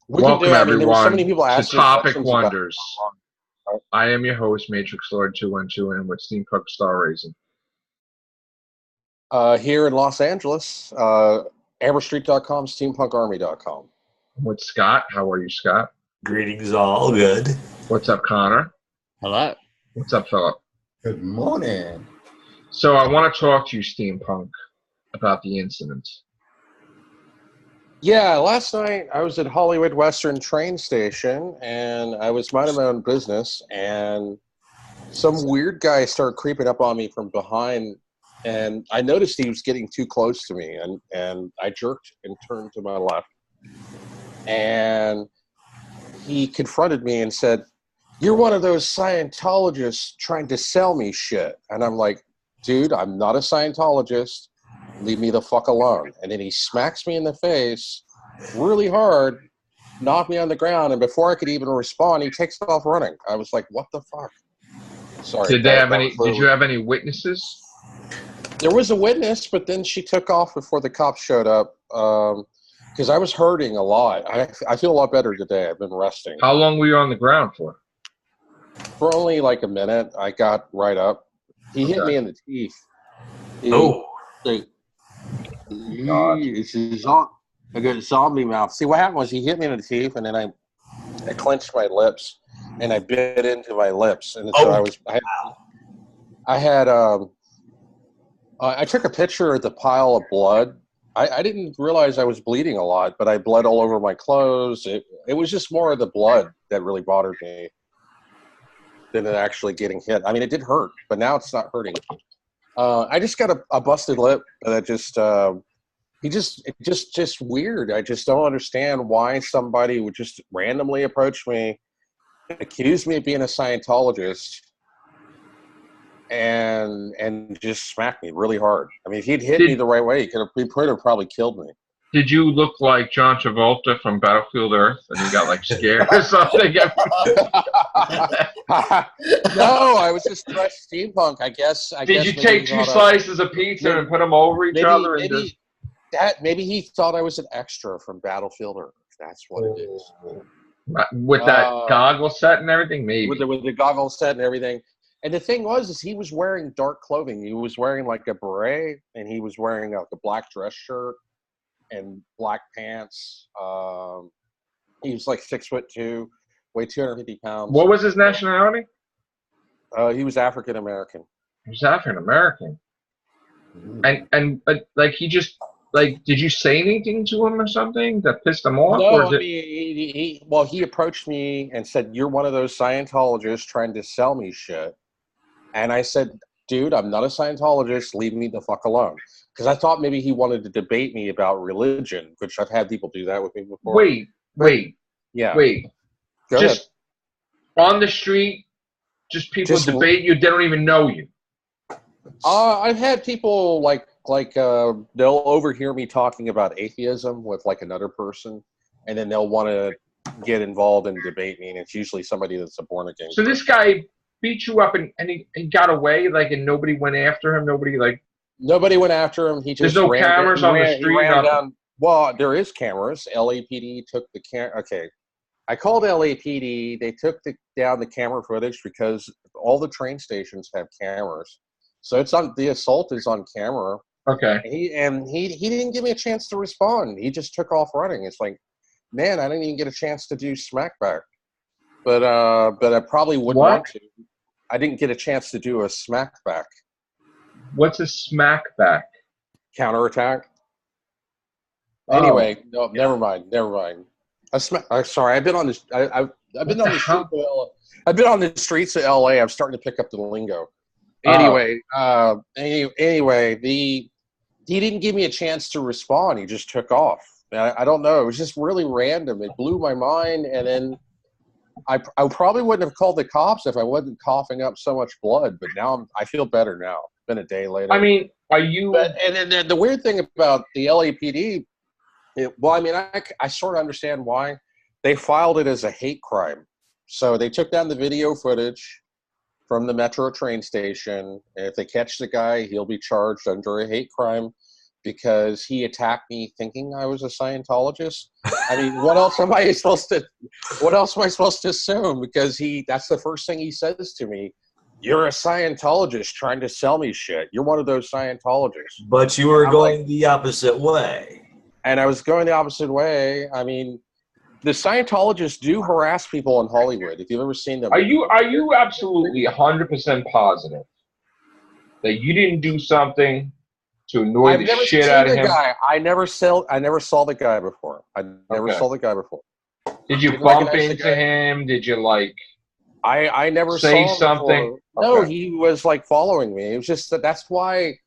We can do Welcome, it. I mean, there were so many everyone, people to asking me Topic questions about Wonders. it. I am your host, Matrix Lord 212, and with Steampunk Starraisin. Here in Los Angeles, amberstreet.com, steampunkarmy.com. With Scott. How are you, Scott? Greetings, all good. What's up, Connor? Hello. What's up, Phillip? Good morning. So I want to talk to you, Steampunk, about the incident. Yeah, last night I was at Hollywood Western train station, and I was minding my own business, and some weird guy started creeping up on me from behind, and I noticed he was getting too close to me, and I jerked and turned to my left, and he confronted me and said, "You're one of those Scientologists trying to sell me shit." And I'm like, "Dude, I'm not a Scientologist. Leave me the fuck alone." And then he smacks me in the face really hard, knocked me on the ground, and before I could even respond, he takes off running. I was like, "What the fuck?" Sorry. Did you have any witnesses? There was a witness, but then she took off before the cops showed up because I was hurting a lot. I feel a lot better today. I've been resting. How long were you on the ground for? For only like a minute, I got right up. He hit Okay. me in the teeth. Oh. I got a zombie mouth. See, what happened was he hit me in the teeth, and then I clenched my lips, and I bit into my lips, and so I took a picture of the pile of blood. I didn't realize I was bleeding a lot, but I bled all over my clothes. It was just more of the blood that really bothered me than it actually getting hit. I mean, it did hurt, but now it's not hurting. I just got a busted lip that just weird. I just don't understand why somebody would just randomly approach me, accuse me of being a Scientologist, and just smack me really hard. I mean, if he'd hit me the right way, he could have probably killed me. Did you look like John Travolta from Battlefield Earth, and you got like scared or something? No, I was just dressed steampunk. I guess. Did you take two slices of pizza and put them over each other? Maybe he thought I was an extra from Battlefield Earth. That's what it is. With that goggle set and everything, maybe. With the goggle set and everything. And the thing is he was wearing dark clothing. He was wearing like a beret, and he was wearing like a black dress shirt and black pants. He was like 6'2", weighed 250 pounds. What was his nationality? He was African American. He was African American. And like he just did you say anything to him or something that pissed him off? No, I mean, he approached me and said, "You're one of those Scientologists trying to sell me shit." And I said, "Dude, I'm not a Scientologist. Leave me the fuck alone." Because I thought maybe he wanted to debate me about religion, which I've had people do that with me before. Wait. Go just ahead. On the street, just people debate you. They don't even know you. I've had people they'll overhear me talking about atheism with like another person, and then they'll want to get involved and debate me, and it's usually somebody that's a born again. So this guy beat you up and he got away, and nobody went after him. Nobody went after him. He just there's no cameras on the street. Well, there is cameras. LAPD took the camera. Okay, I called LAPD. They took down the camera footage because all the train stations have cameras. So the assault is on camera. Okay. He didn't give me a chance to respond. He just took off running. It's like, man, I didn't even get a chance to do smack back. But I probably wouldn't want to. I didn't get a chance to do a smack back. What's a smack back? Counterattack. Anyway, no, never mind. Sorry, I've been on this. I've been on the streets of LA. I've been on the streets of LA. I'm starting to pick up the lingo. Anyway, he didn't give me a chance to respond. He just took off. I don't know. It was just really random. It blew my mind, and then I probably wouldn't have called the cops if I wasn't coughing up so much blood. But now I feel better now. It's been a day later. I mean, are you? And the weird thing about the LAPD, I sort of understand why they filed it as a hate crime. So they took down the video footage from the metro train station. And if they catch the guy, he'll be charged under a hate crime. because he attacked me thinking I was a Scientologist. I mean, what else am I supposed to assume? Because that's the first thing he says to me. You're a Scientologist trying to sell me shit. You're one of those Scientologists. But you were going the opposite way. And I was going the opposite way. I mean, the Scientologists do harass people in Hollywood. If you've ever seen them. Are you absolutely 100% positive that you didn't do something to annoy the shit out of him? I never saw the guy before. Saw the guy before. Did you bump into him? Did you I never say saw something? No, he was following me. It was just that's why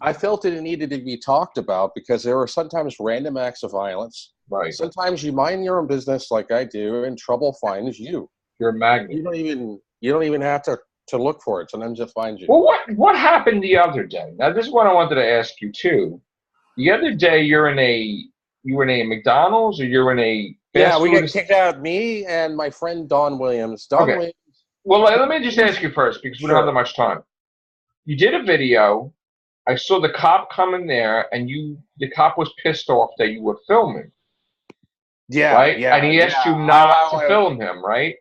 I felt it needed to be talked about, because there were sometimes random acts of violence. Right. Sometimes you mind your own business like I do, and trouble finds you. You're a magnet. You don't even have to look for it. Sometimes it finds you. Well, what happened the other day? Now, this is what I wanted to ask you too. The other day, you were in a McDonald's, or you're in a fast food? We got kicked out. Me and my friend Don Williams. Williams. Well, let me just ask you first, because we don't have that much time. You did a video. I saw the cop come in there, and the cop was pissed off that you were filming. Yeah. Right? Yeah. And he asked you not to film him, right?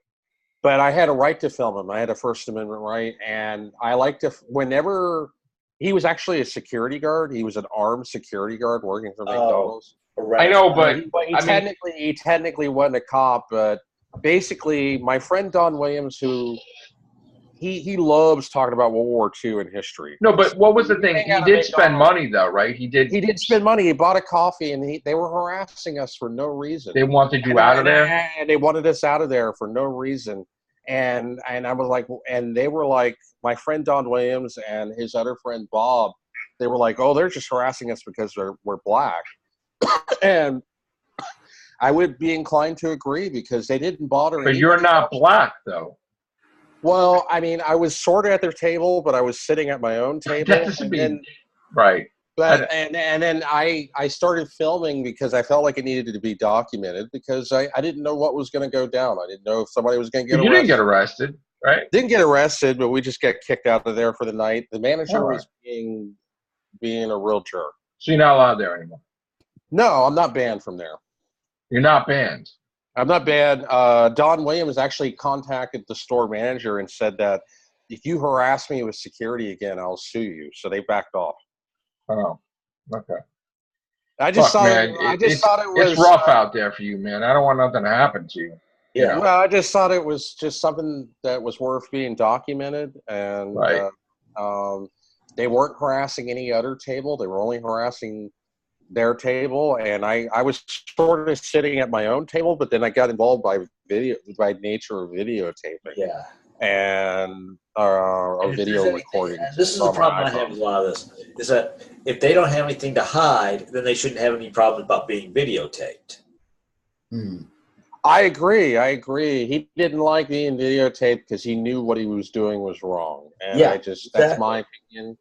But I had a right to film him. I had a First Amendment right. And I like to, whenever, he was actually a security guard. He was an armed security guard working for McDonald's. Right. I know, but he technically wasn't a cop, but basically my friend Don Williams, who he loves talking about World War II and history. No, but what was the thing? He did spend money, though, right? He did spend money. He bought a coffee, and they were harassing us for no reason. They wanted you out of there? And they wanted us out of there for no reason. And I was like, and they were like, my friend Don Williams and his other friend Bob, they were like, oh, they're just harassing us because we're black. And I would be inclined to agree, because they didn't bother. But you're not black, though. Well, I mean, I was sort of at their table, but I was sitting at my own table. Right. But and then I started filming because I felt like it needed to be documented, because I didn't know what was going to go down. I didn't know if somebody was going to get arrested. You didn't get arrested, right? Didn't get arrested, but we just got kicked out of there for the night. The manager was being a real jerk. So you're not allowed there anymore? No, I'm not banned from there. You're not banned? I'm not banned. Don Williams actually contacted the store manager and said that if you harass me with security again, I'll sue you. So they backed off. Oh, okay. I just thought it was. It's rough out there for you, man. I don't want nothing to happen to you. Yeah. Well, I just thought it was just something that was worth being documented, and they weren't harassing any other table. They were only harassing their table, and I was sort of sitting at my own table, but then I got involved by nature of videotaping. Yeah. And video recording. This is the problem I have with a lot of this, is that if they don't have anything to hide, then they shouldn't have any problem about being videotaped. I agree. He didn't like being videotaped because he knew what he was doing was wrong. And that's my opinion.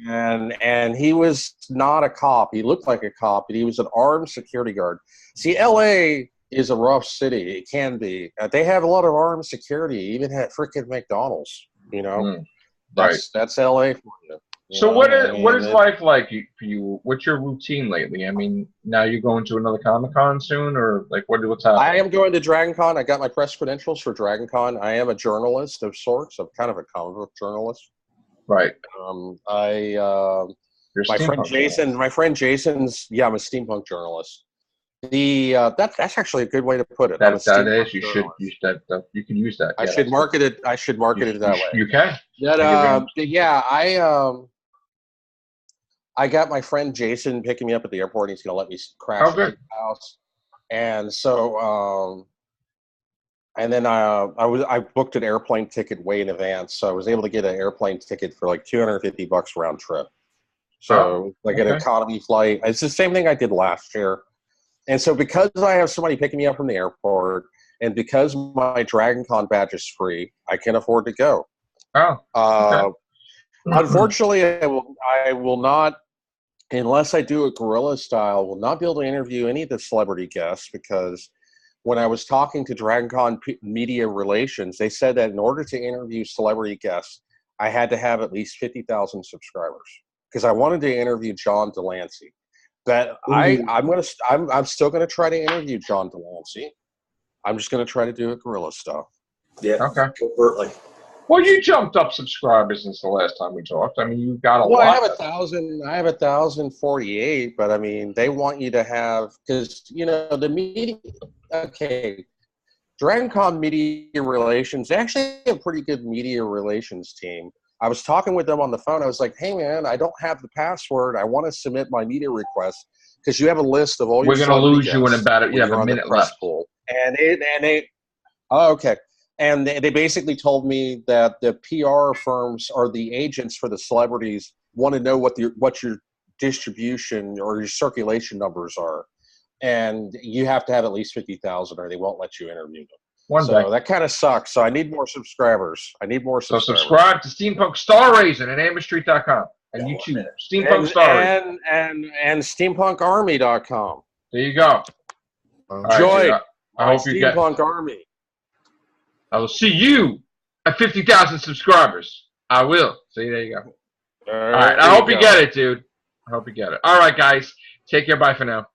And he was not a cop. He looked like a cop, but he was an armed security guard. See, L.A. is a rough city. It can be. They have a lot of armed security, even at frickin' McDonald's. You know, that's L.A. for you. So what is life like for you? What's your routine lately? I mean, now you're going to another Comic-Con soon, or what's happening? I am going to Dragon Con. I got my press credentials for Dragon Con. I am a journalist of sorts. I'm kind of a comic book journalist. Right. My friend Jason's. Yeah, I'm a steampunk journalist. That's actually a good way to put it. That is. You can use that. I should market it. I should market it that way. You can. I got my friend Jason picking me up at the airport. And he's going to let me crash at his house, and so and then I booked an airplane ticket way in advance, so I was able to get an airplane ticket for like $250 round trip. So an economy flight. It's the same thing I did last year. And so because I have somebody picking me up from the airport, and because my Dragon Con badge is free, I can afford to go. Unfortunately, I will not, unless I do it guerrilla style, will not be able to interview any of the celebrity guests, because when I was talking to Dragon Con Media Relations, they said that in order to interview celebrity guests, I had to have at least 50,000 subscribers, because I wanted to interview John Delancey. But I'm still gonna try to interview John Delancey. I'm just gonna try to do it guerrilla stuff. Yeah. Okay. Covertly. Well, you jumped up subscribers since the last time we talked. I mean, you got a lot. I have 1,000. I have 1,048, but I mean, they want you to have because the media. Okay, DragonCon Media Relations. They actually have a pretty good media relations team. I was talking with them on the phone. I was like, "Hey, man, I don't have the password. I want to submit my media request because you have a list of all your." We're going to lose you in about you have a minute left. Pool. And they. Oh, okay. And they basically told me that the PR firms or the agents for the celebrities want to know what your distribution or your circulation numbers are, and you have to have at least 50,000, or they won't let you interview them. So that kind of sucks. So I need more subscribers. So subscribe to Steampunk Starraisin at AmberStreet.com and YouTube. Steampunk Starraisin and SteampunkArmy.com. There you go. Join. I hope you get Steampunk Army. I will see you at 50,000 subscribers. I will. See, there you go. All right. I hope you get it, dude. I hope you get it. All right, guys. Take care. Bye for now.